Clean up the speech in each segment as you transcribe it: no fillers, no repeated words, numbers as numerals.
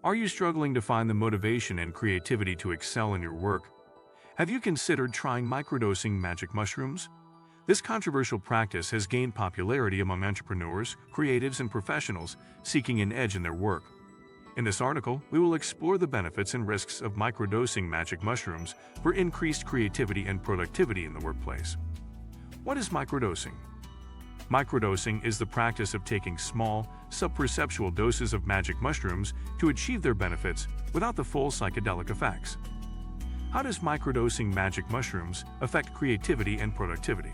Are you struggling to find the motivation and creativity to excel in your work? Have you considered trying microdosing magic mushrooms? This controversial practice has gained popularity among entrepreneurs, creatives, and professionals seeking an edge in their work. In this article, we will explore the benefits and risks of microdosing magic mushrooms for increased creativity and productivity in the workplace. What is microdosing? Microdosing is the practice of taking small, sub-perceptual doses of magic mushrooms to achieve their benefits without the full psychedelic effects. How does microdosing magic mushrooms affect creativity and productivity?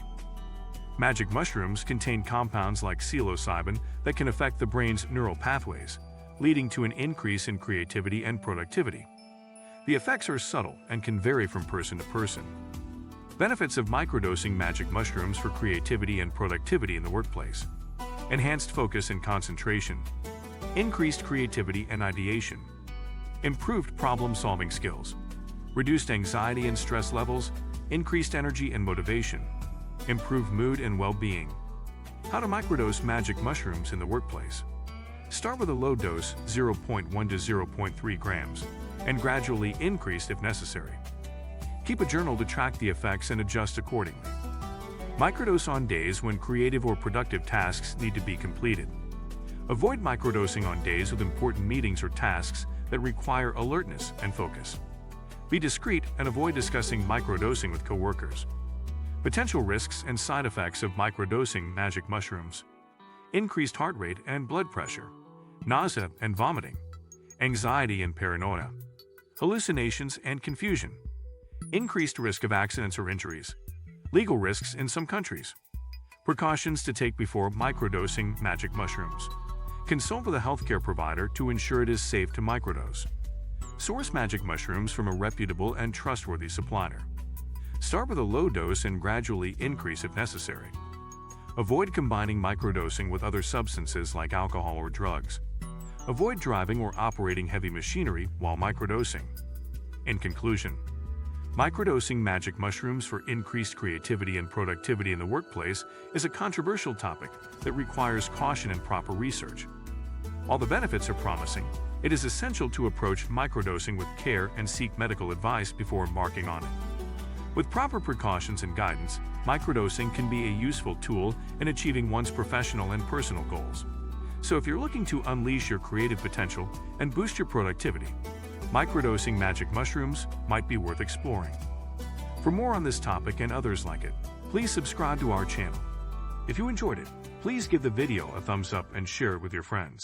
Magic mushrooms contain compounds like psilocybin that can affect the brain's neural pathways, leading to an increase in creativity and productivity. The effects are subtle and can vary from person to person. Benefits of microdosing magic mushrooms for creativity and productivity in the workplace: enhanced focus and concentration, increased creativity and ideation, improved problem-solving skills, reduced anxiety and stress levels, increased energy and motivation, improved mood and well-being. How to microdose magic mushrooms in the workplace? Start with a low dose, 0.1 to 0.3 grams, and gradually increase if necessary. Keep a journal to track the effects and adjust accordingly. Microdose on days when creative or productive tasks need to be completed. Avoid microdosing on days with important meetings or tasks that require alertness and focus. Be discreet and avoid discussing microdosing with coworkers. Potential risks and side effects of microdosing magic mushrooms: increased heart rate and blood pressure, nausea and vomiting, anxiety and paranoia, hallucinations and confusion, increased risk of accidents or injuries, legal risks in some countries. Precautions to take before microdosing magic mushrooms: consult with a healthcare provider to ensure it is safe to microdose. Source magic mushrooms from a reputable and trustworthy supplier. Start with a low dose and gradually increase if necessary. Avoid combining microdosing with other substances like alcohol or drugs. Avoid driving or operating heavy machinery while microdosing. In conclusion, microdosing magic mushrooms for increased creativity and productivity in the workplace is a controversial topic that requires caution and proper research. While the benefits are promising, it is essential to approach microdosing with care and seek medical advice before embarking on it. With proper precautions and guidance, microdosing can be a useful tool in achieving one's professional and personal goals. So if you're looking to unleash your creative potential and boost your productivity, microdosing magic mushrooms might be worth exploring. For more on this topic and others like it, please subscribe to our channel. If you enjoyed it, please give the video a thumbs up and share it with your friends.